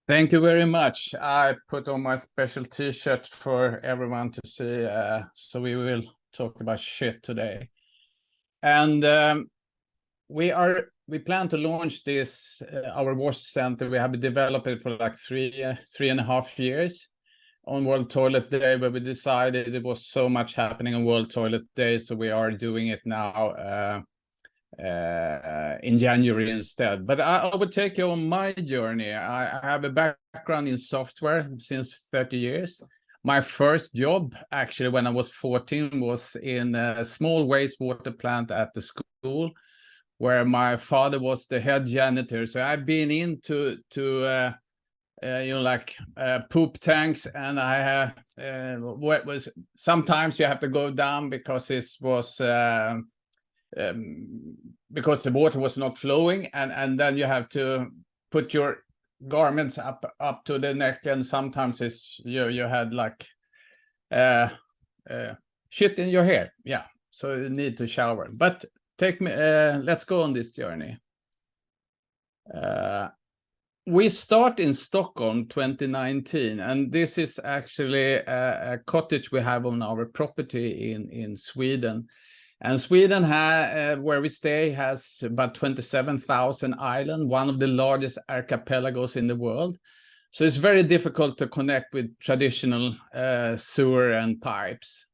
Thank you very much. I put on my special t-shirt for everyone to see, so we will talk about shit today. And we plan to launch this, our wash center. We have been developing it for like three and a half years on World Toilet Day, but we decided it was so much happening on World Toilet Day, so we are doing it now in January instead. But I would take you on my journey. I have a background in software since 30 years. My first job, actually, when I was 14, was in a small wastewater plant at the school, where my father was the head janitor. So I've been into poop tanks, and I what was sometimes you have to go down because this was because the water was not flowing, and then you have to put your garments up to the neck, and sometimes it's you had like shit in your hair, yeah, so you need to shower. But take me let's go on this journey. We start in Stockholm 2019, and this is actually a cottage we have on our property in Sweden. And Sweden, where we stay, has about 27,000 islands, one of the largest archipelagos in the world. So it's very difficult to connect with traditional sewer and pipes.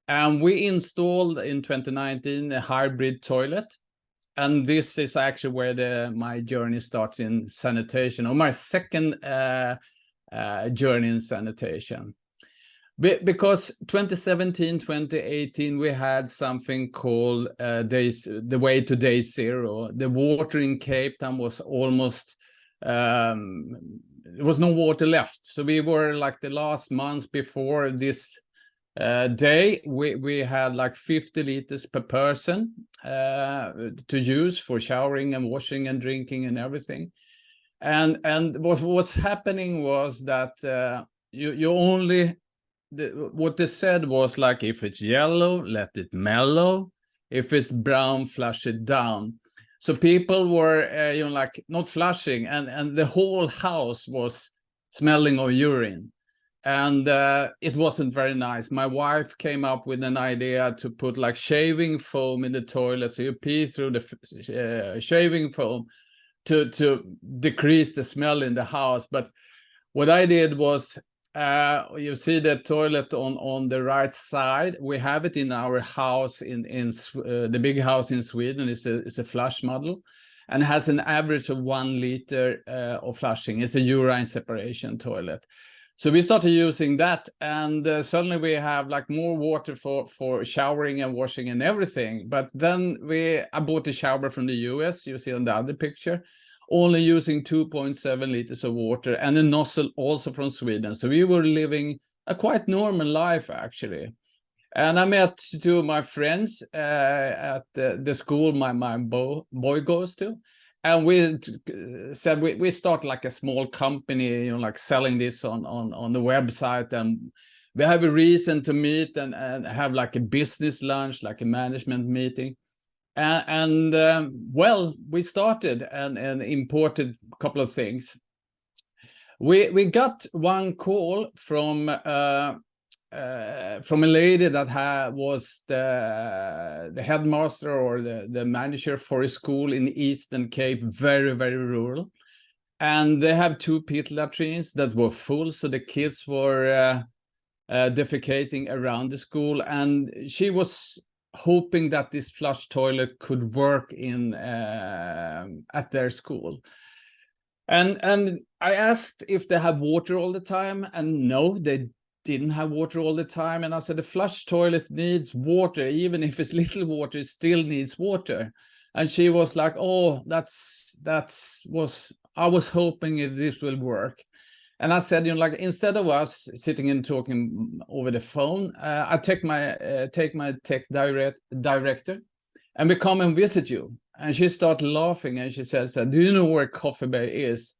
And we installed in 2019 a hybrid toilet. And this is actually where my journey starts in sanitation, or my second journey in sanitation. Because 2017, 2018, we had something called the way to day zero. The water in Cape Town was almost, there was no water left. So we were like the last month before this day, we had like 50 liters per person to use for showering and washing and drinking and everything. And what was happening was that you only, what they said was like, if it's yellow, let it mellow. If it's brown, flush it down. So people were, like not flushing, and the whole house was smelling of urine. And it wasn't very nice. My wife came up with an idea to put like shaving foam in the toilet, so you pee through the shaving foam to decrease the smell in the house. But what I did was, you see the toilet on the right side. We have it in our house in the big house in Sweden. It's a flush model, and has an average of 1 liter of flushing. It's a urine separation toilet. So we started using that, and suddenly we have like more water for showering and washing and everything. But then I bought a shower from the US, you see on the other picture, only using 2.7 liters of water, and a nozzle also from Sweden. So we were living a quite normal life, actually. And I met two of my friends at the school my boy goes to. And we said we start like a small company, like selling this on the website. And we have a reason to meet and have like a business lunch, like a management meeting. Well, we started and imported a couple of things. We got one call from a lady that was the headmaster or the manager for a school in Eastern Cape, very, very rural. And they have 2 pit latrines that were full, so the kids were defecating around the school. And she was hoping that this flush toilet could work at their school. And I asked if they have water all the time, and no, they didn't have water all the time. And I said, the flush toilet needs water, even if it's little water, it still needs water. And she was like, oh, I was hoping this will work. And I said, like, instead of us sitting and talking over the phone, I take my tech director, and we come and visit you. And she started laughing, and she said, do you know where Coffee Bay is?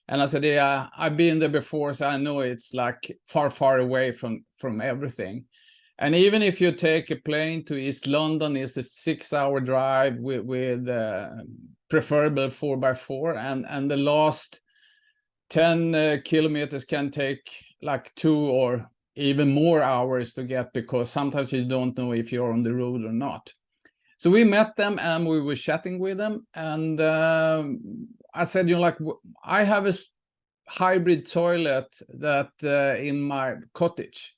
And I said, yeah, I've been there before, so I know it's like far, far away from everything. And even if you take a plane to East London, it's a 6-hour drive with preferable 4x4. And the last 10 kilometers can take like 2 or even more hours to get, because sometimes you don't know if you're on the road or not. So we met them and we were chatting with them, and I said, like, I have a hybrid toilet that in my cottage,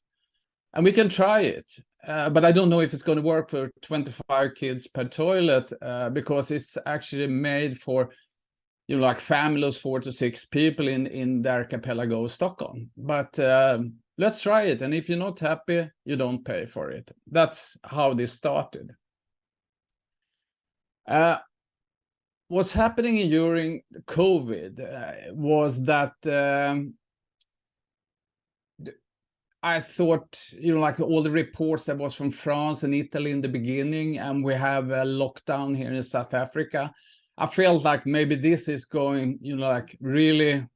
and we can try it, but I don't know if it's going to work for 25 kids per toilet, because it's actually made for, like, families 4 to 6 people in the archipelago of Stockholm. But let's try it, and if you're not happy, you don't pay for it. That's how this started. What's happening during COVID was that I thought, like all the reports that was from France and Italy in the beginning, and we have a lockdown here in South Africa, I felt like maybe this is going, like really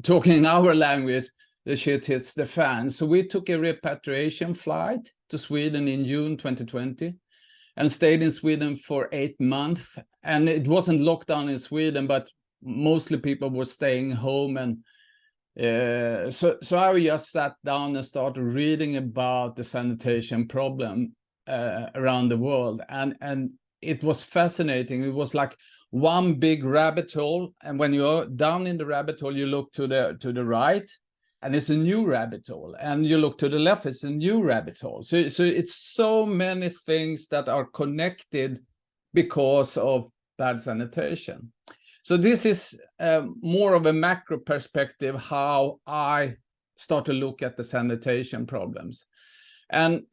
talking in our language, the shit hits the fan. So we took a repatriation flight to Sweden in June 2020 and stayed in Sweden for 8 months. And it wasn't lockdown in Sweden, but mostly people were staying home. And so I just sat down and started reading about the sanitation problem around the world. And it was fascinating. It was like one big rabbit hole. And when you're down in the rabbit hole, you look to the right, and it's a new rabbit hole. And you look to the left, it's a new rabbit hole. So it's so many things that are connected because of bad sanitation. So this is more of a macro perspective, how I start to look at the sanitation problems. And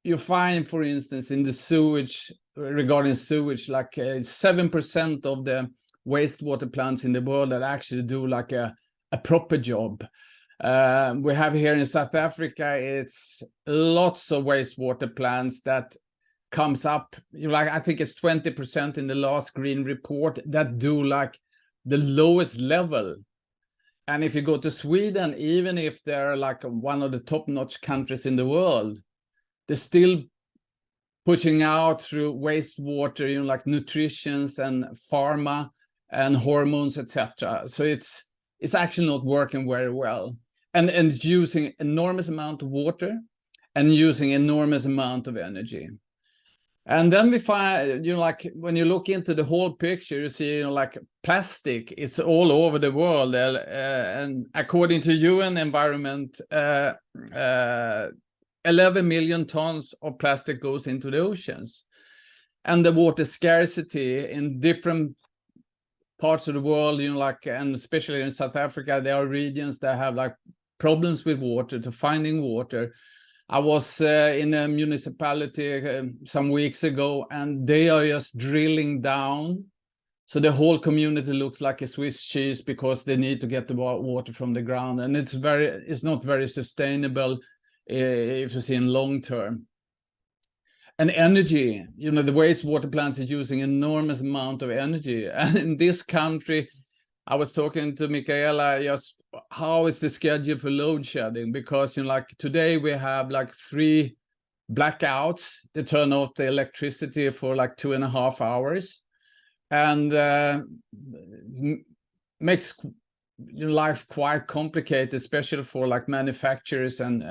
you find, for instance, in the sewage, regarding sewage, like 7% of the wastewater plants in the world that actually do like a proper job. We have here in South Africa, it's lots of wastewater plants that comes up, like I think it's 20% in the last green report that do like the lowest level. And if you go to Sweden, even if they're like one of the top-notch countries in the world, they're still pushing out through wastewater, like nutritions and pharma and hormones, etc. So it's actually not working very well. And it's using enormous amount of water and using enormous amount of energy. And then we find, like when you look into the whole picture, you see, like plastic, it's all over the world. And according to UN Environment, 11 million tons of plastic goes into the oceans. And the water scarcity in different parts of the world, like, and especially in South Africa, there are regions that have like problems with water, to finding water. I was in a municipality some weeks ago, and they are just drilling down. So the whole community looks like a Swiss cheese because they need to get the water from the ground. And it's not very sustainable if you see in long term. And energy, the wastewater plants are using enormous amount of energy. And in this country, I was talking to Michaela, just how is the schedule for load shedding? Because like today we have like 3 blackouts. They turn off the electricity for like 2.5 hours, and makes life quite complicated, especially for like manufacturers and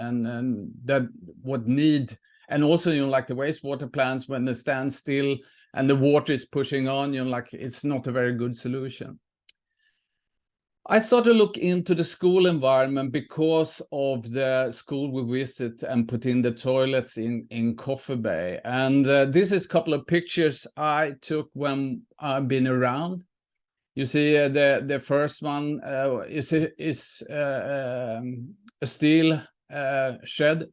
that would need, and also like the wastewater plants, when they stand still and the water is pushing on, like it's not a very good solution. I started to look into the school environment because of the school we visit and put in the toilets in Coffee Bay. And this is a couple of pictures I took when I've been around. You see the first one is a steel shed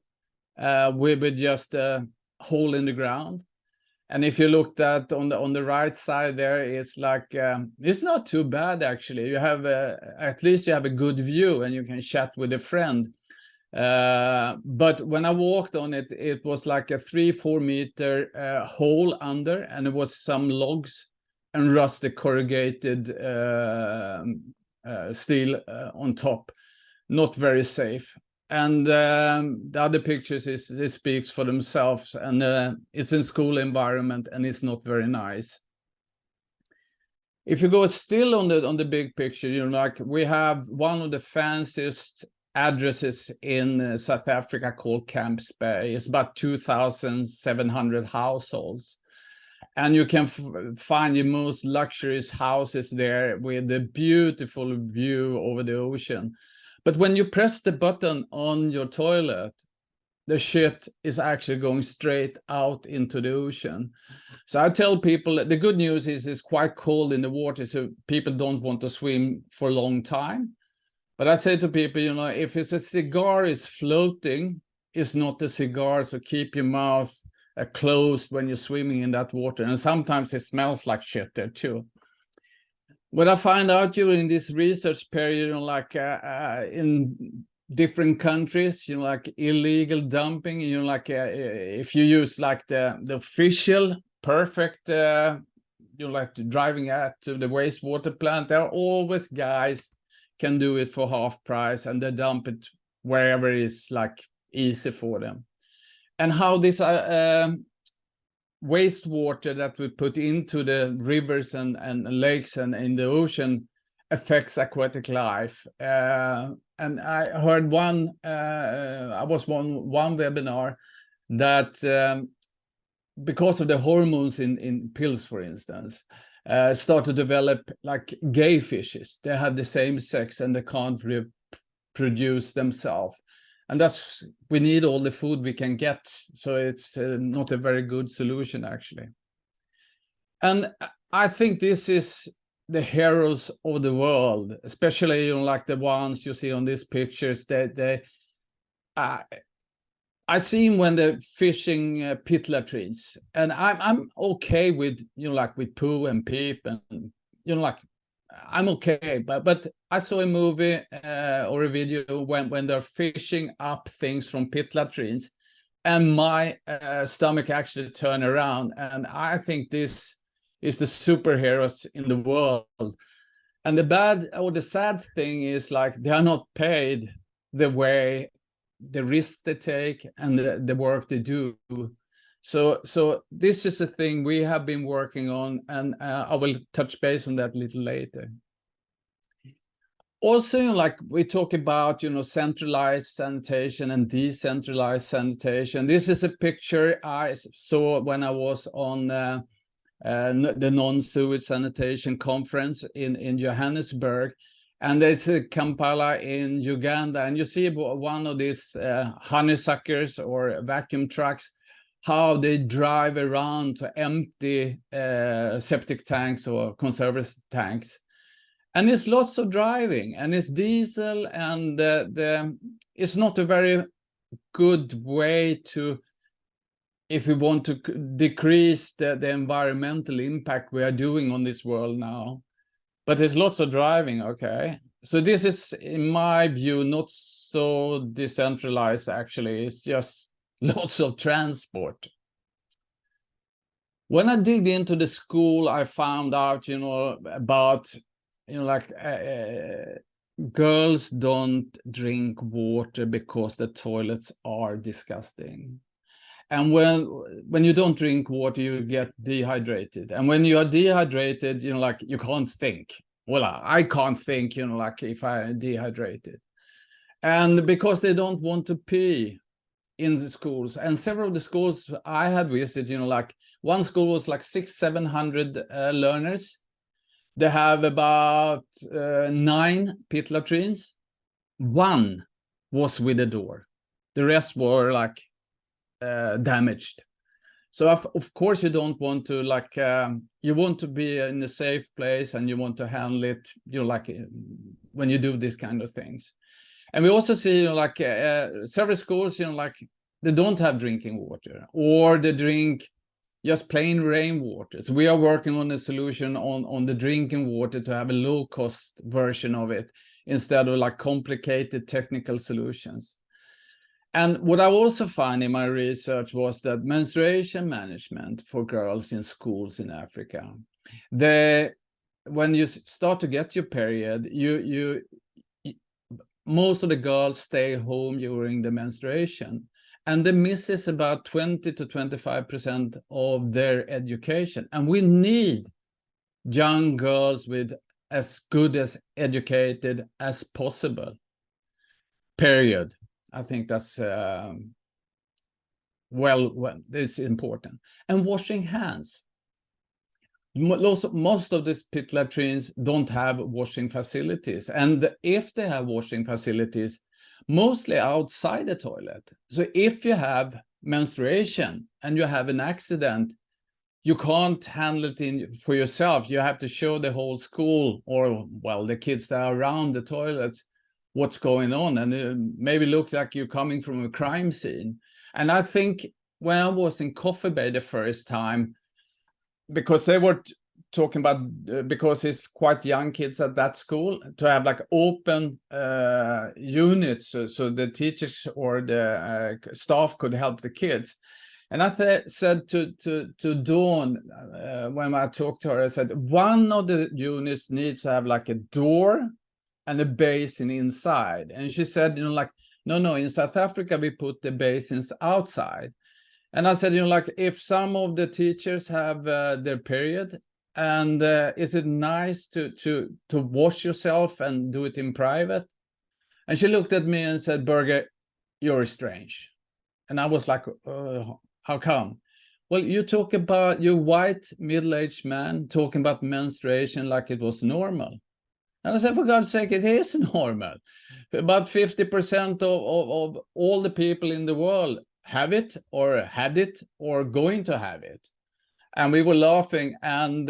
with just a hole in the ground. And if you looked at on the right side there, it's like it's not too bad actually. You have at least you have a good view and you can chat with a friend. But when I walked on it, it was like a 3-4 meter hole under, and it was some logs and rusted corrugated steel on top. Not very safe. And the other pictures it speaks for themselves, and it's in school environment and it's not very nice. if you go still on the big picture, you know, like we have one of the fanciest addresses in South Africa called Camps Bay. It's about 2,700 households. And you can find the most luxurious houses there with a beautiful view over the ocean. But when you press the button on your toilet, the shit is actually going straight out into the ocean. So I tell people that the good news is it's quite cold in the water, so people don't want to swim for a long time. But I say to people, you know, if it's a cigar is floating, it's not a cigar, so keep your mouth closed when you're swimming in that water. And sometimes it smells like shit there too. What I find out during this research period, you know, like in different countries, you know, like illegal dumping, you know, like if you use like the official perfect, you know, like driving out to the wastewater plant, there are always guys can do it for half price, and they dump it wherever it's like easy for them. And how this wastewater that we put into the rivers and lakes and in the ocean affects aquatic life. And I heard one, I was one webinar that because of the hormones in pills, for instance, start to develop like gay fishes. They have the same sex and they can't reproduce themselves. And that's, we need all the food we can get. So it's not a very good solution, actually. And I think this is the heroes of the world, especially, you know, like the ones you see on these pictures. I see them when they're fishing pit latrines, and I'm okay with, you know, like with poo and peep, and, you know, like I'm okay. But I saw a movie or a video when they're fishing up things from pit latrines, and my stomach actually turned around. And I think this is the superheroes in the world. And the bad or the sad thing is, like, they are not paid the way, the risk they take and the work they do. So this is a thing we have been working on, and I will touch base on that a little later. Also, you know, like we talk about, you know, centralized sanitation and decentralized sanitation. This is a picture I saw when I was on the non-sewage sanitation conference in Johannesburg. And it's a Kampala in Uganda. And you see one of these honeysuckers or vacuum trucks, how they drive around to empty septic tanks or conservation tanks. And it's lots of driving, and it's diesel, and it's not a very good way to, if we want to decrease the environmental impact we are doing on this world now. But there's lots of driving, okay? So this is, in my view, not so decentralized, actually. It's just lots of transport. When I digged into the school, I found out, you know, about, you know, like girls don't drink water because the toilets are disgusting. And when you don't drink water, you get dehydrated. And when you are dehydrated, you know, like you can't think. Well, I can't think, you know, like if I'm dehydrated. And because they don't want to pee in the schools. And several of the schools I had visited, you know, like one school was like 600-700 learners. They have about 9 pit latrines. One was with a door. The rest were like damaged. So of course you don't want to, like, you want to be in a safe place, and you want to handle it, you know, like when you do these kind of things. And we also see, you know, like several schools, you know, like they don't have drinking water, or they drink just plain rainwater. So we are working on a solution on the drinking water to have a low-cost version of it, instead of like complicated technical solutions. And what I also found in my research was that menstruation management for girls in schools in Africa, when you start to get your period, most of the girls stay home during the menstruation, and they misses about 20 to 25% of their education. And we need young girls with as good as educated as possible. Period. I think that's it's important. And washing hands. Most of these pit latrines don't have washing facilities, and if they have washing facilities, mostly outside the toilet. So if you have menstruation and you have an accident, you can't handle it for yourself. You have to show the whole school, or well, the kids that are around the toilet, what's going on, and it maybe look like you're coming from a crime scene. And I think when I was in Coffee Bay the first time, because they were talking about, because it's quite young kids at that school, to have like open units, so the teachers or the staff could help the kids. And I said to Dawn, when I talked to her, I said, one of the units needs to have like a door and a basin inside. And she said, like, no, in South Africa, we put the basins outside. And I said, like, if some of the teachers have their period, and is it nice to wash yourself and do it in private? And she looked at me and said, Birger, you're strange. And I was like, how come? Well, you talk about your white middle-aged man talking about menstruation like it was normal. And I said, for God's sake, it is normal. About 50% of all the people in the world have it, or had it, or going to have it. And we were laughing, and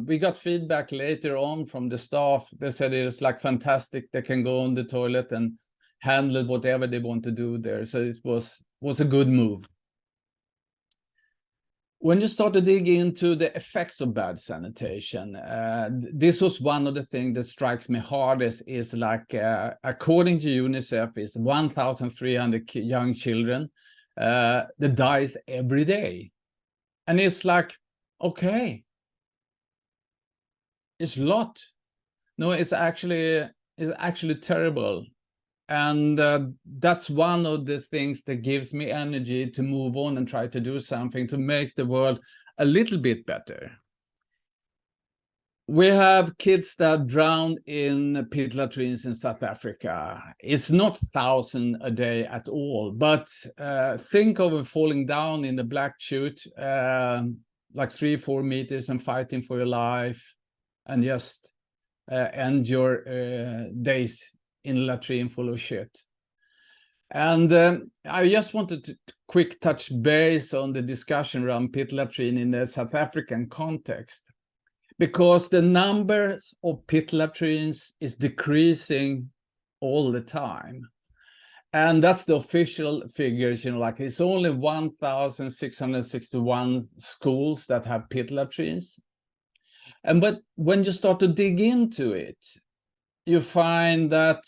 we got feedback later on from the staff. They said it's like fantastic. They can go on the toilet and handle whatever they want to do there. So it was a good move. When you start to dig into the effects of bad sanitation, this was one of the things that strikes me hardest, is like, according to UNICEF, is 1,300 young children that dies every day. And it's like, okay, it's a lot. No, it's actually terrible. And that's one of the things that gives me energy to move on and try to do something to make the world a little bit better. We have kids that drown in pit latrines in South Africa. It's not 1,000 a day at all, but think of it falling down in the black chute, like 3-4 meters, and fighting for your life, and just end your days in a latrine full of shit. And I just wanted to quick touch base on the discussion around pit latrine in the South African context, because the numbers of pit latrines is decreasing all the time. And that's the official figures, like it's only 1,661 schools that have pit latrines. But when you start to dig into it, you find that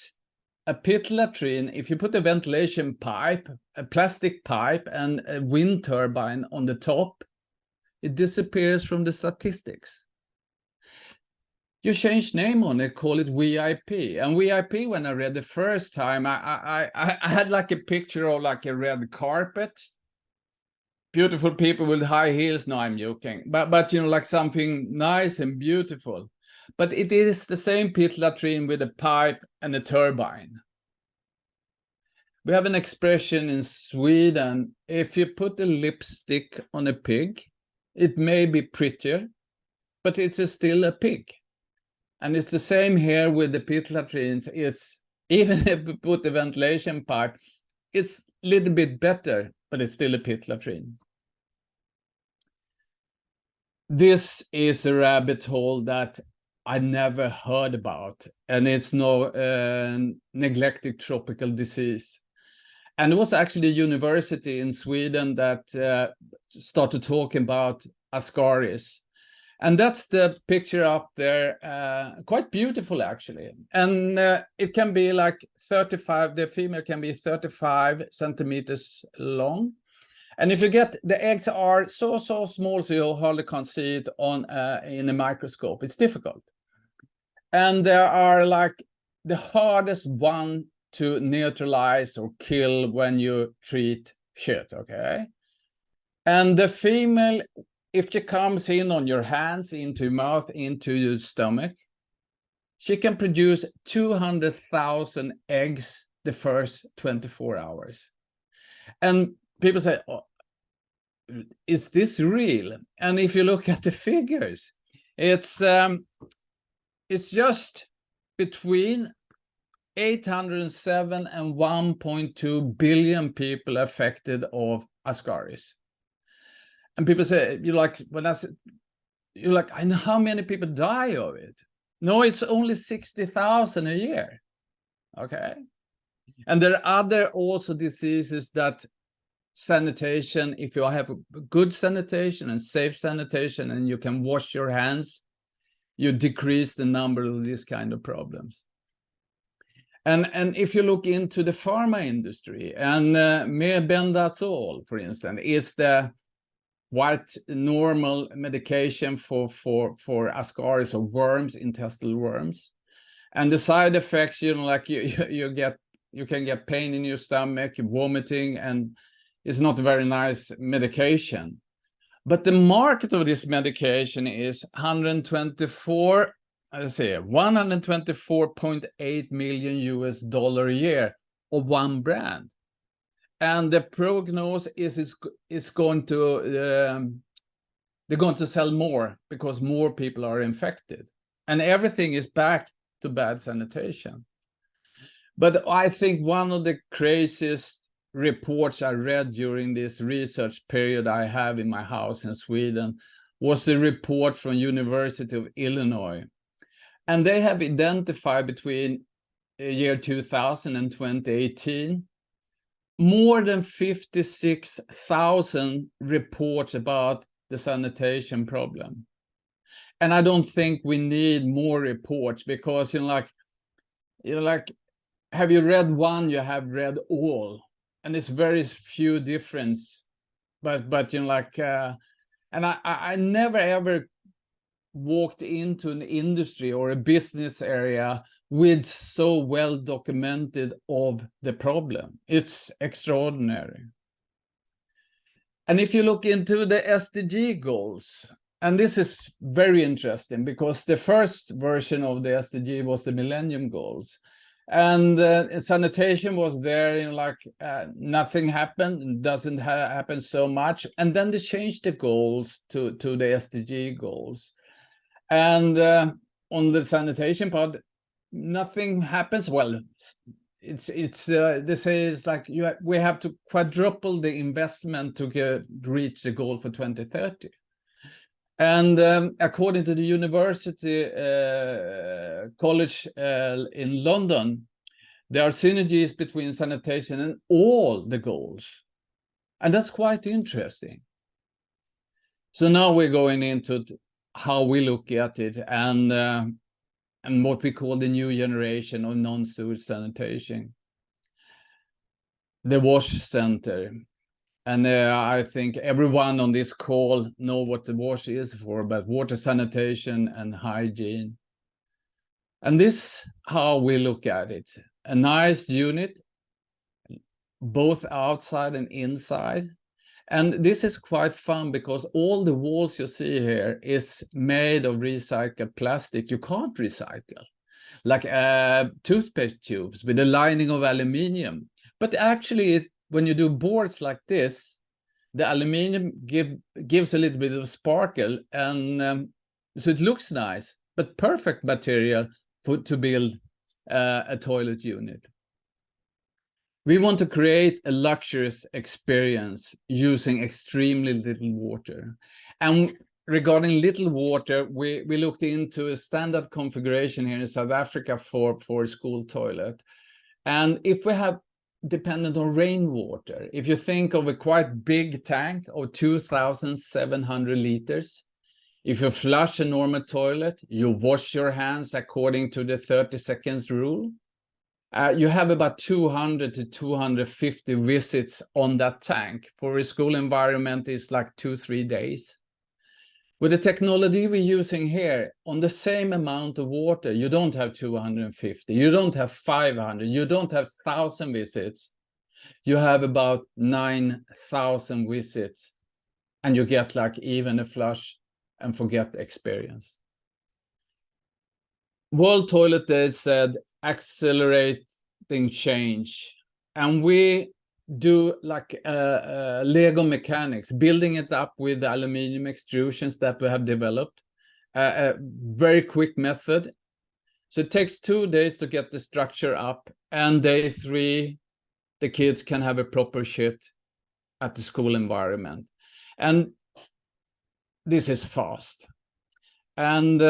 a pit latrine, if you put a ventilation pipe, a plastic pipe, and a wind turbine on the top, it disappears from the statistics. You change name on it, call it VIP. And VIP, when I read the first time, I had like a picture of like a red carpet, beautiful people with high heels. No, I'm joking, but like something nice and beautiful. But it is the same pit latrine with a pipe and a turbine. We have an expression in Sweden: if you put a lipstick on a pig, it may be prettier, but it's still a pig. And it's the same here with the pit latrines. It's, even if we put the ventilation pipe, it's a little bit better, but it's still a pit latrine. This is a rabbit hole that I never heard about, and it's no neglected tropical disease. And it was actually a university in Sweden that started talking about Ascaris. And that's the picture up there, quite beautiful actually. And it can be like 35, the female can be 35 centimeters long. And if you get, the eggs are so small, so you hardly can't see it on in a microscope. It's difficult. And there are like the hardest one to neutralize or kill when you treat shit, okay? And the female if she comes in on your hands, into your mouth, into your stomach, she can produce 200,000 eggs the first 24 hours. And people say, oh, is this real? And if you look at the figures, it's just between 807 and 1.2 billion people affected of Ascaris. And people say, I know how many people die of it. No, it's only 60,000 a year. Okay. And there are other also diseases that sanitation, if you have good sanitation and safe sanitation and you can wash your hands, you decrease the number of these kind of problems. And if you look into the pharma industry, and mebendazole, for instance, is the quite normal medication for Ascaris or worms, intestinal worms. And the side effects, you can get pain in your stomach, vomiting, and it's not a very nice medication. But the market of this medication is 124.8 million US dollar a year of one brand. And the prognosis is going to, they're going to sell more because more people are infected. And everything is back to bad sanitation. But I think one of the craziest reports I read during this research period I have in my house in Sweden was a report from University of Illinois. And they have identified between year 2000 and 2018, more than 56,000 reports about the sanitation problem. And I don't think we need more reports because, have you read one, you have read all. And it's very few difference. And I never ever walked into an industry or a business area with so well documented of the problem. It's extraordinary. And if you look into the SDG goals, and this is very interesting because the first version of the SDG was the Millennium Goals. And sanitation was there, nothing happened, doesn't happen so much. And then they changed the goals to the SDG goals. And on the sanitation part, nothing happens. Well, they say it's like we have to quadruple the investment to reach the goal for 2030. And according to the University College in London, there are synergies between sanitation and all the goals. And that's quite interesting. So now we're going into how we look at it and what we call the new generation of non-sewage sanitation. The WASH Center. And I think everyone on this call know what the WASH is for, but water sanitation and hygiene. And this how we look at it. A nice unit, both outside and inside. And this is quite fun because all the walls you see here is made of recycled plastic. You can't recycle, like toothpaste tubes with a lining of aluminium. But actually, when you do boards like this, the aluminium gives a little bit of sparkle, and so it looks nice, but perfect material to build a toilet unit. We want to create a luxurious experience using extremely little water. And regarding little water, we looked into a standard configuration here in South Africa for a school toilet. And if we have dependent on rainwater, if you think of a quite big tank of 2,700 liters, if you flush a normal toilet, you wash your hands according to the 30 seconds rule, you have about 200 to 250 visits on that tank. For a school environment, it's like 2-3 days. With the technology we're using here, on the same amount of water, you don't have 250, you don't have 500, you don't have 1,000 visits. You have about 9,000 visits. and you get like even a flush and forget experience. World Toilet Day said accelerating change, and we do like Lego mechanics, building it up with the aluminum extrusions that we have developed, a very quick method. So it takes 2 days to get the structure up, and day 3 the kids can have a proper shit at the school environment. And this is fast, and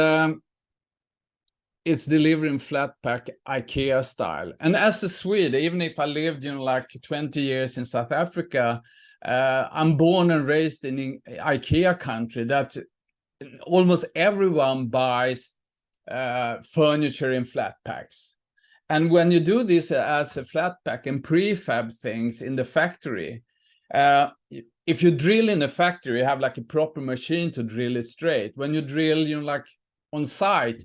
it's delivering flat pack IKEA style. And as a Swede, even if I lived, like 20 years in South Africa, I'm born and raised in IKEA country, that almost everyone buys furniture in flat packs. And when you do this as a flat pack and prefab things in the factory, if you drill in a factory, you have like a proper machine to drill it straight. When you drill, like on site,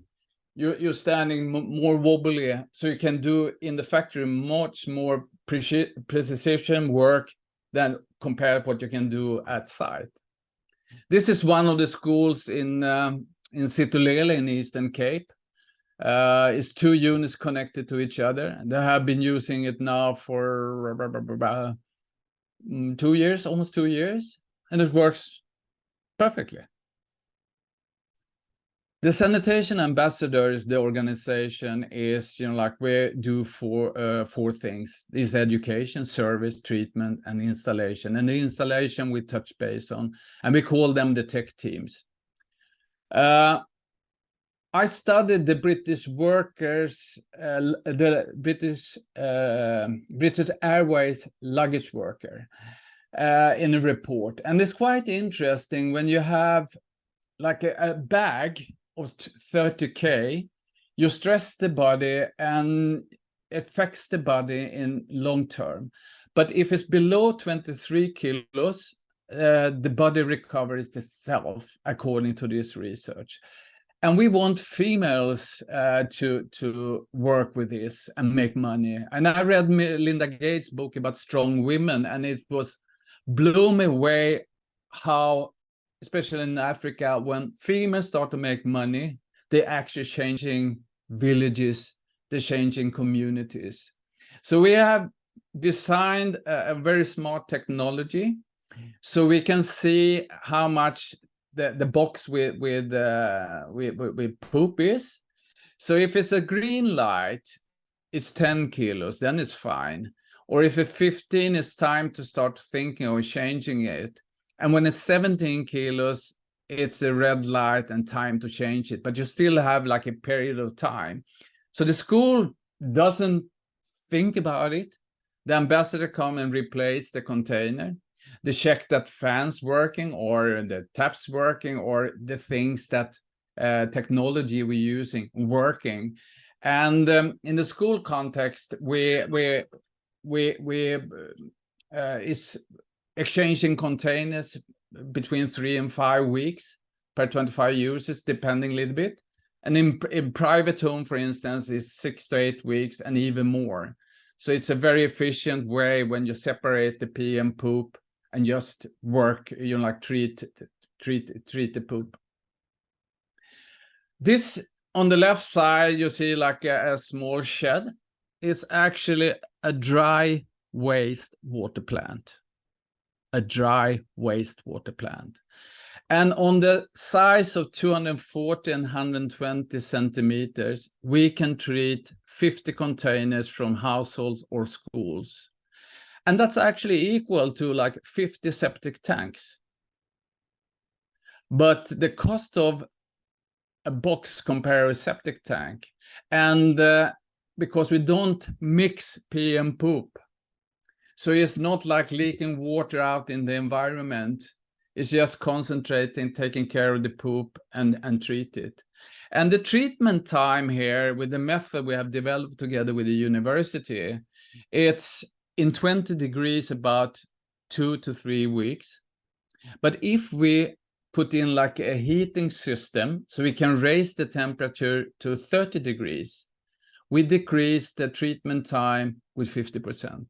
you're standing more wobbly, so you can do in the factory much more precision work than compared to what you can do at site. This is one of the schools in Situlele in Eastern Cape. It's 2 units connected to each other. They have been using it now for 2 years, almost 2 years, and it works perfectly. The Sanitation Ambassadors, the organization, is, like we do 4 things. This education, service, treatment, and installation. And the installation we touch base on, and we call them the tech teams. I studied the British workers, the British Airways luggage worker in a report. And it's quite interesting when you have like a bag of 30K, you stress the body and it affects the body in long term. But if it's below 23 kilos, the body recovers itself, according to this research. And we want females to work with this and make money. And I read Linda Gates' book about strong women, and it blew me away how, especially in Africa, when females start to make money, they're actually changing villages, they're changing communities. So we have designed a very smart technology, so we can see how much the box with poop is. So if it's a green light, it's 10 kilos, then it's fine. Or if it's 15, it's time to start thinking of changing it. And when it's 17 kilos, it's a red light and time to change it. But you still have like a period of time. So the school doesn't think about it. The ambassador come and replace the container. They check that fans working or the taps working or the things that technology we're using working. And in the school context, we is exchanging containers between 3 and 5 weeks per 25 users, depending a little bit. And in private home, for instance, is 6 to 8 weeks and even more. So it's a very efficient way when you separate the pee and poop and just work, like treat the poop. This on the left side, you see like a small shed. It's actually a dry wastewater plant. A dry wastewater plant. And on the size of 240 and 120 centimeters, we can treat 50 containers from households or schools. And that's actually equal to like 50 septic tanks. But the cost of a box compared to a septic tank, and because we don't mix pee and poop, so it's not like leaking water out in the environment. It's just concentrating, taking care of the poop and treat it. And the treatment time here with the method we have developed together with the university, it's in 20 degrees about 2 to 3 weeks. But if we put in like a heating system, so we can raise the temperature to 30 degrees, we decrease the treatment time with 50%.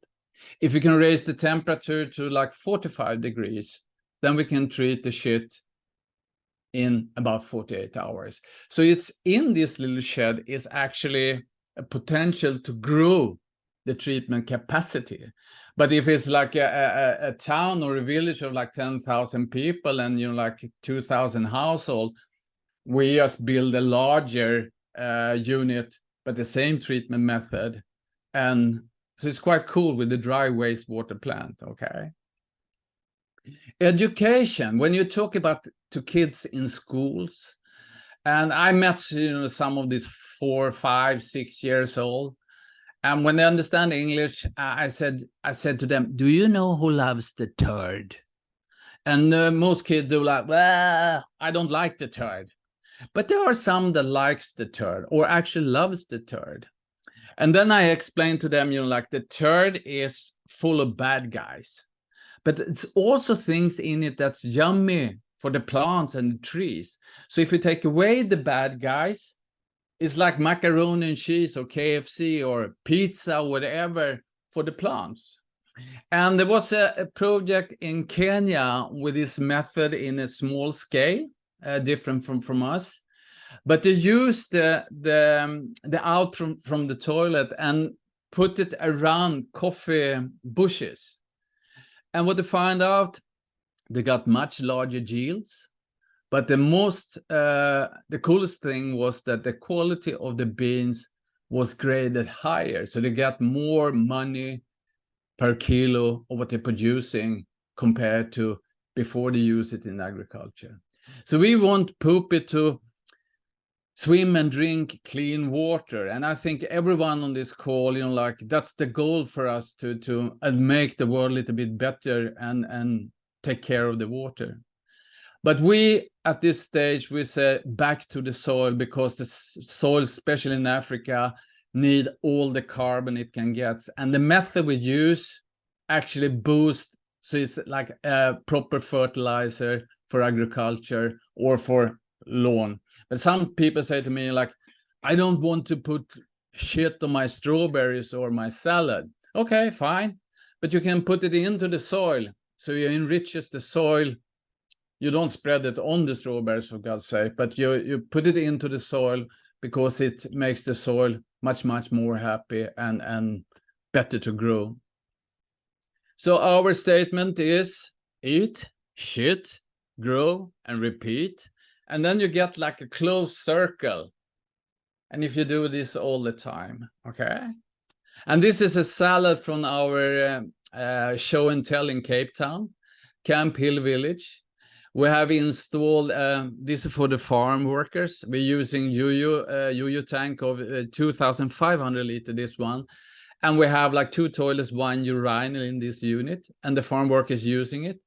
If we can raise the temperature to like 45 degrees, then we can treat the shit in about 48 hours. So it's in this little shed is actually a potential to grow the treatment capacity. But if it's like a town or a village of like 10,000 people and, you know, like 2,000 households, we just build a larger unit, but the same treatment method. And so it's quite cool with the dry wastewater plant, okay? Education, when you talk about to kids in schools, and I met, you know, some of these 4, 5, 6 years old, and when they understand English, I said to them, do you know who loves the turd? And most kids do like, well, I don't like the turd. But there are some that likes the turd or actually loves the turd. And then I explained to them, you know, like the turd is full of bad guys, but it's also things in it that's yummy for the plants and the trees. So if you take away the bad guys, it's like macaroni and cheese or KFC or pizza, whatever, for the plants. And there was a project in Kenya with this method in a small scale, different from us. But they used the out from the toilet and put it around coffee bushes. And what they found out, they got much larger yields. But the coolest thing was that the quality of the beans was graded higher. So they got more money per kilo of what they're producing compared to before they use it in agriculture. So we want Poopy to swim and drink clean water. And I think everyone on this call, you know, like that's the goal for us to make the world a little bit better and take care of the water. But we, at this stage, we say back to the soil, because the soil, especially in Africa, need all the carbon it can get. And the method we use actually boosts, so it's like a proper fertilizer for agriculture or for lawn. But some people say to me, like, I don't want to put shit on my strawberries or my salad. Okay, fine. But you can put it into the soil. So you enriches the soil. You don't spread it on the strawberries, for God's sake, but you put it into the soil because it makes the soil much more happy and better to grow. So our statement is eat, shit, grow, and repeat. And then you get like a closed circle. And if you do this all the time, okay? And this is a salad from our show and tell in Cape Town, Camp Hill Village. We have installed, this is for the farm workers. We're using UU tank of 2,500 liter, this one. And we have like 2 toilets, 1 urinal in this unit, and the farm workers using it.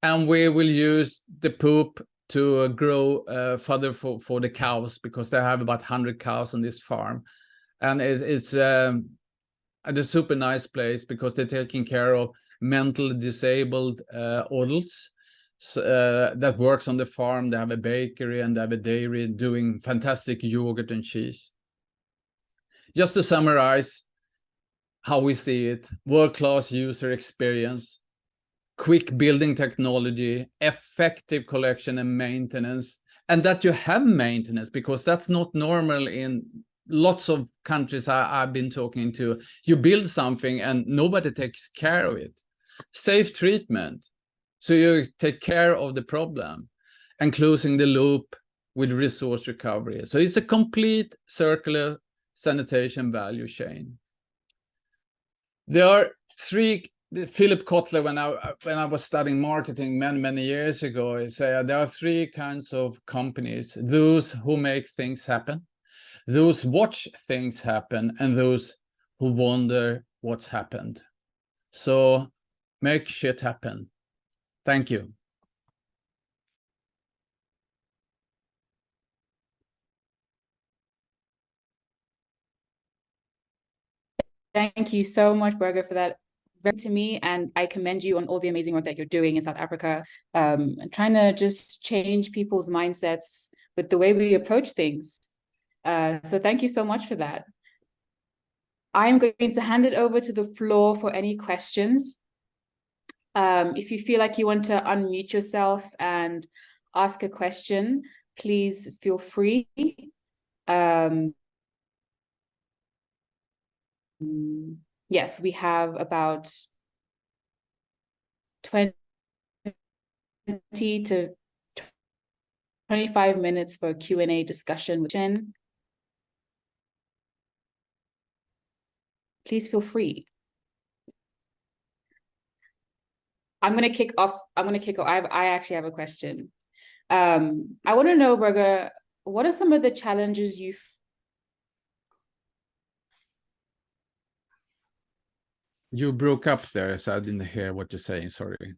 And we will use the poop to grow fodder for the cows, because they have about 100 cows on this farm. And it's a super nice place because they're taking care of mentally disabled adults. That works on the farm. They have a bakery and they have a dairy doing fantastic yogurt and cheese. Just to summarize how we see it: world-class user experience, quick building technology, effective collection and maintenance, and that you have maintenance, because that's not normal in lots of countries I've been talking to. You build something and nobody takes care of it. Safe treatment, so you take care of the problem, and closing the loop with resource recovery. So it's a complete circular sanitation value chain. There are 3, Philip Kotler, when I was studying marketing many years ago, he said there are 3 kinds of companies: those who make things happen, those watch things happen, and those who wonder what's happened. So make shit happen. Thank you. Thank you so much, Birger, for that. To me, and I commend you on all the amazing work that you're doing in South Africa, and trying to just change people's mindsets with the way we approach things. So thank you so much for that. I'm going to hand it over to the floor for any questions. If you feel like you want to unmute yourself and ask a question, please feel free. Yes, we have about 20 to 25 minutes for a Q&A discussion. Please feel free. I'm going to kick off. I actually have a question. I want to know, Birger, what are some of the challenges you've... You broke up there, so I didn't hear what you're saying. Sorry.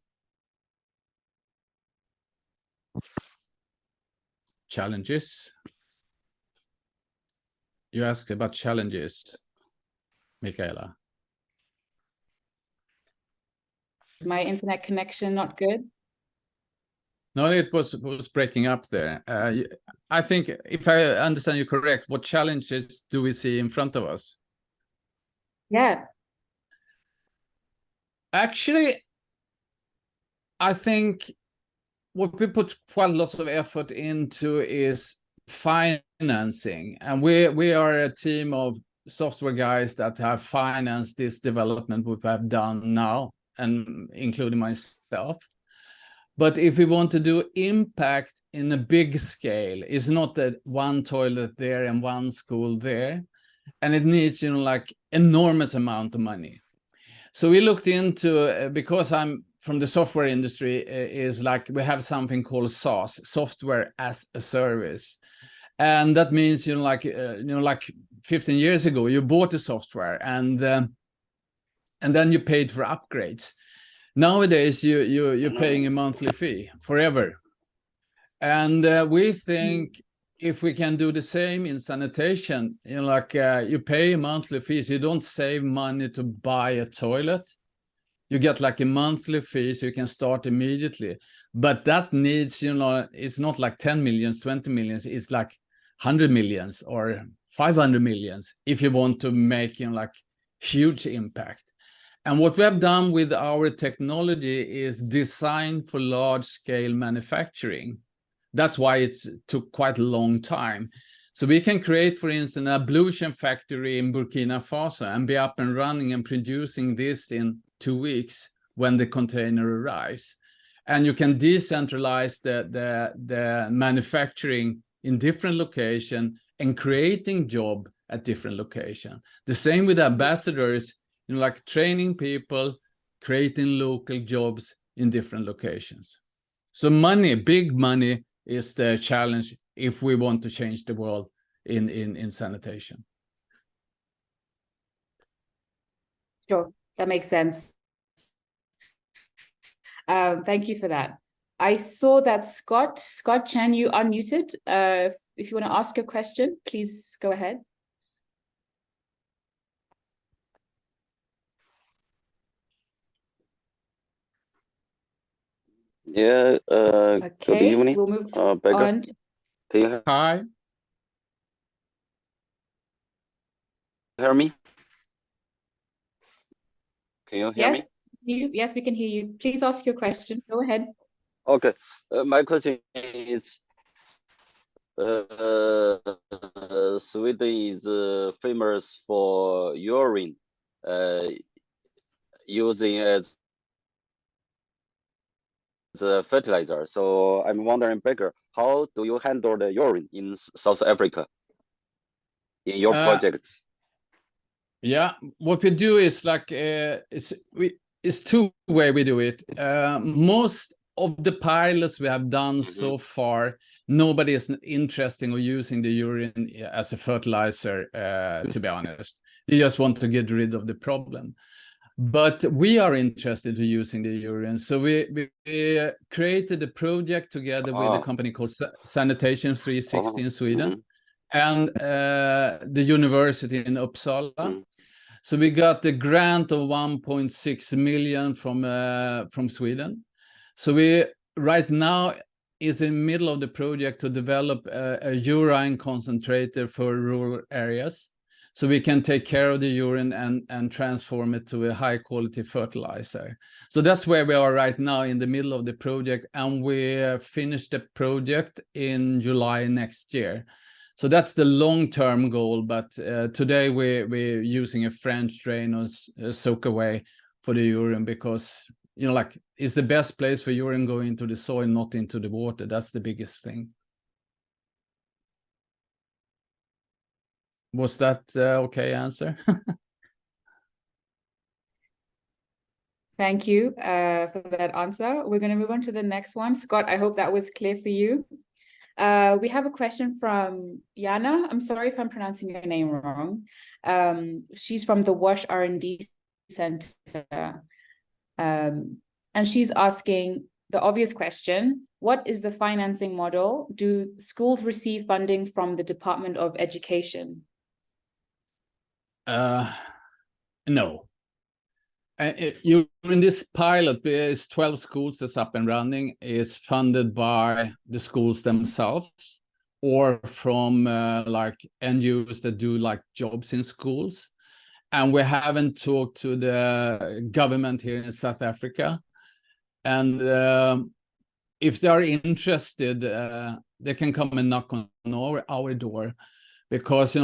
Challenges? You asked about challenges, Michaela. Is my internet connection not good? No, it was breaking up there. I think, if I understand you correct, what challenges do we see in front of us? Yeah. Actually, I think what we put quite lots of effort into is financing. And we are a team of software guys that have financed this development we have done now, and including myself. But if we want to do impact in a big scale, it's not that one toilet there and one school there. And it needs, like enormous amount of money. So we looked into, because I'm from the software industry, is like we have something called SaaS, software as a service. And that means, like 15 years ago, you bought the software and then you paid for upgrades. Nowadays, you're paying a monthly fee forever. And we think if we can do the same in sanitation, you pay a monthly fee, so you don't save money to buy a toilet. You get like a monthly fee, so you can start immediately. But that needs, it's not like 10 millions, 20 millions, it's like 100 millions or 500 millions if you want to make, like huge impact. And what we have done with our technology is design for large-scale manufacturing. That's why it took quite a long time. So we can create, for instance, an ablution factory in Burkina Faso and be up and running and producing this in 2 weeks when the container arrives. And you can decentralize the manufacturing in different locations and creating job at different locations. The same with ambassadors, like training people, creating local jobs in different locations. So money, big money, is the challenge if we want to change the world in sanitation. Sure, that makes sense. Thank you for that. I saw that Scott Chan, you unmuted. If you want to ask a question, please go ahead. Yeah, Okay, good evening. we'll move Birger, on. can you Hi. hear me? Can you hear me? Yes, we can hear you. Please ask your question. Go ahead. Okay, my question is, Sweden is famous for urine, using as a fertilizer. So I'm wondering, Birger, how do you handle the urine in South Africa in your projects? Yeah, what we do is like it's two way we do it. Most of the pilots we have done so far, nobody is interested in using the urine as a fertilizer, to be honest. They just want to get rid of the problem. But we are interested in using the urine. So we created a project together with a company called Sanitation 360 in Sweden and the university in Uppsala. So we got the grant of 1.6 million from Sweden. So we right now is in the middle of the project to develop a urine concentrator for rural areas. so we can take care of the urine and transform it to a high quality fertilizer. So that's where we are right now in the middle of the project, and we finish the project in July next year. So that's the long-term goal, but today we're using a French drain or soak away for the urine, because like it's the best place for urine going into the soil, not into the water. That's the biggest thing. Was that okay answer? Thank you for that answer. We're going to move on to the next one. Scott, I hope that was clear for you. We have a question from Jana. I'm sorry if I'm pronouncing your name wrong. She's from the WASH R&D Center. And she's asking the obvious question: what is the financing model? Do schools receive funding from the Department of Education? No. In this pilot, there's 12 schools that's up and running, is funded by the schools themselves or from like NGOs that do like jobs in schools. And we haven't talked to the government here in South Africa. And if they are interested, they can come and knock on our door, because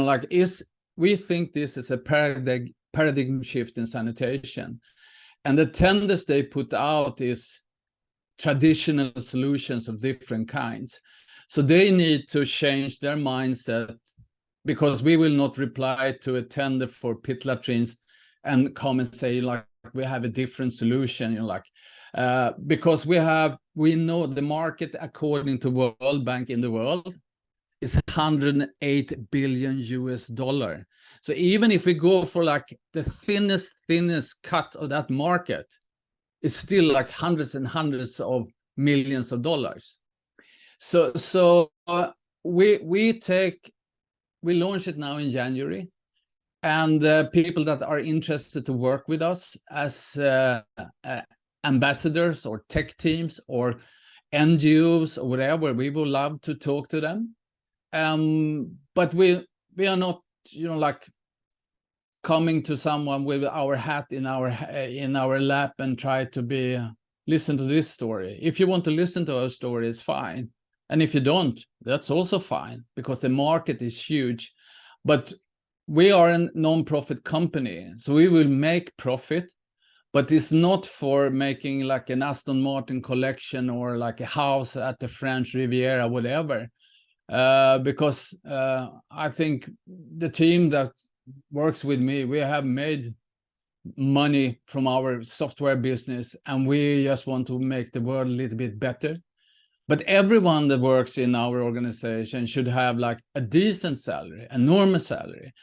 we think this is a paradigm shift in sanitation, and the tenders they put out is traditional solutions of different kinds. So they need to change their mindset, because we will not reply to a tender for pit latrines and come and say like we have a different solution, because we know the market according to World Bank in the world is $108 billion. So even if we go for like the thinnest cut of that market, it's still like hundreds and hundreds of millions of dollars. So we launch it now in January, and people that are interested to work with us as ambassadors or tech teams or NGOs or whatever, we would love to talk to them. But we are not, like coming to someone with our hat in our lap and try to listen to this story. If you want to listen to our story, it's fine. And if you don't, that's also fine, because the market is huge. But we are a non-profit company, so we will make profit, but it's not for making like an Aston Martin collection or like a house at the French Riviera, whatever. Because I think the team that works with me, we have made money from our software business, and we just want to make the world a little bit better. But everyone that works in our organization should have like a decent salary, a normal salary,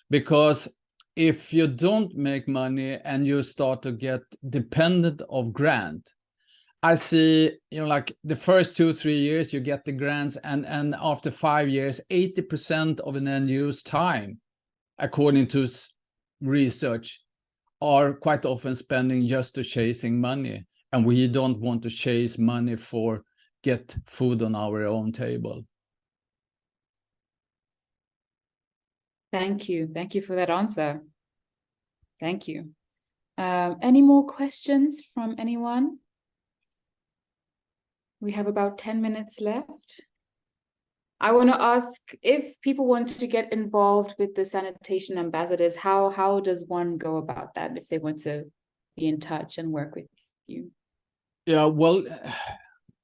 because if you don't make money and you start to get dependent of grant, I see, like the first 2-3 years you get the grants, and after 5 years, 80% of an NGO's time, according to research, are quite often spending just to chasing money. And we don't want to chase money for get food on our own table. Thank you. Thank you for that answer. Thank you. Any more questions from anyone? We have about 10 minutes left. I want to ask, if people want to get involved with the sanitation ambassadors, how does one go about that if they want to be in touch and work with you? Yeah, well,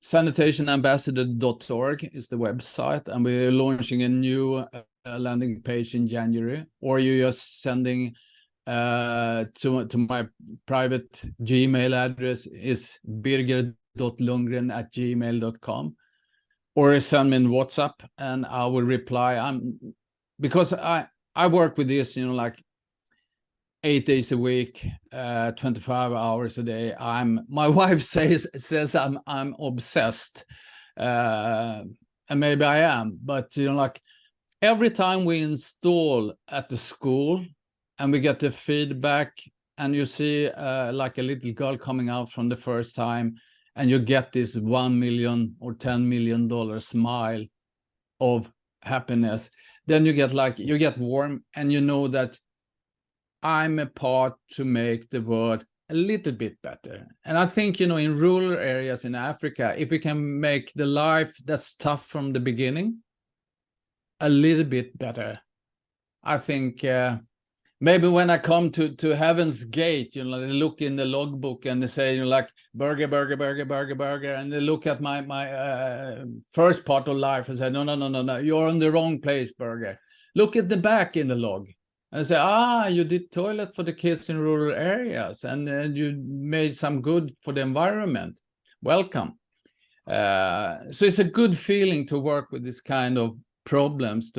sanitationambassador.org is the website, and we're launching a new landing page in January, or you're just sending to my private Gmail address is birger.lundgren@gmail.com, or send me in WhatsApp and I will reply. Because I work with this, like 8 days a week, 25 hours a day. My wife says I'm obsessed, and maybe I am, but like every time we install at the school and we get the feedback, and you see like a little girl coming out from the first time, and you get this $1 million or $10 million smile of happiness, then you get warm, and you know that I'm a part to make the world a little bit better. And I think, in rural areas in Africa, if we can make the life that's tough from the beginning a little bit better, I think maybe when I come to heaven's gate, they look in the logbook and they say, like, Birger, Birger, Birger, Birger, Birger, and they look at my first part of life and say, no, you're in the wrong place, Birger. Look at the back in the log. And I say, you did toilet for the kids in rural areas, and you made some good for the environment. Welcome. So it's a good feeling to work with this kind of problems.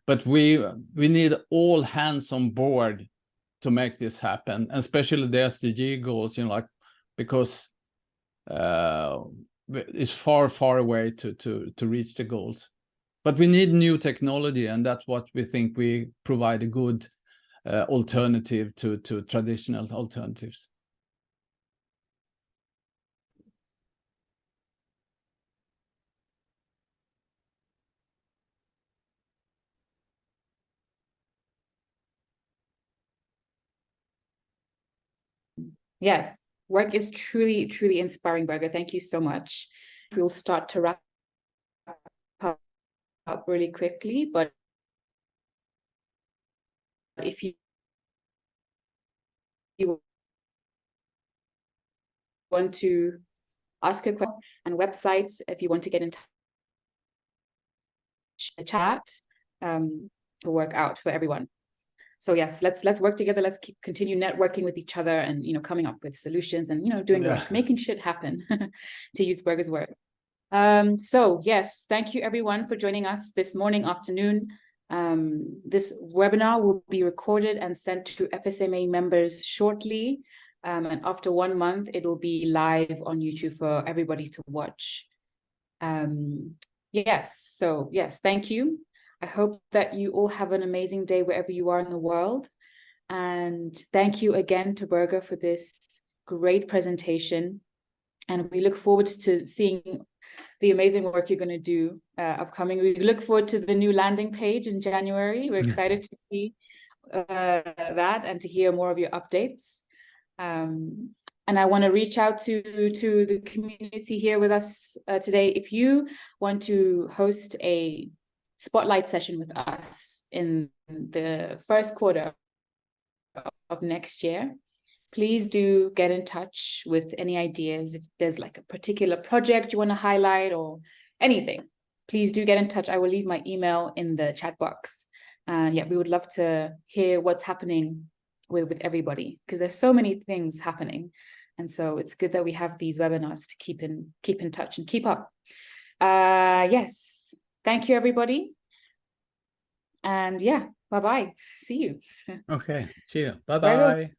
But we need all hands on board to make this happen, and especially the SDG goals. Because it's far away to reach the goals. But we need new technology, and that's what we think we provide a good alternative to traditional alternatives. Yes, work is truly, truly inspiring, Birger. Thank you so much. We'll start to wrap up really quickly, but if you want to ask a question, and websites, if you want to get in touch, the chat will work out for everyone. So yes, let's work together. Let's continue networking with each other, and coming up with solutions, and doing work, making shit happen, to use Birger's word. So yes, thank you everyone for joining us this morning, afternoon. This webinar will be recorded and sent to FSMA members shortly. And after 1 month, it will be live on YouTube for everybody to watch. Yes, thank you. I hope that you all have an amazing day wherever you are in the world. And thank you again to Birger for this great presentation. And we look forward to seeing the amazing work you're going to do upcoming. We look forward to the new landing page in January. We're excited to see that and to hear more of your updates. And I want to reach out to the community here with us today. If you want to host a spotlight session with us in the first quarter of next year, please do get in touch with any ideas. If there's like a particular project you want to highlight or anything, please do get in touch. I will leave my email in the chat box. Yeah, we would love to hear what's happening with everybody, because there's so many things happening. And so it's good that we have these webinars to keep in touch and keep up. Yes. Thank you, everybody. And yeah, bye-bye. See you. Okay, see you. Bye-bye.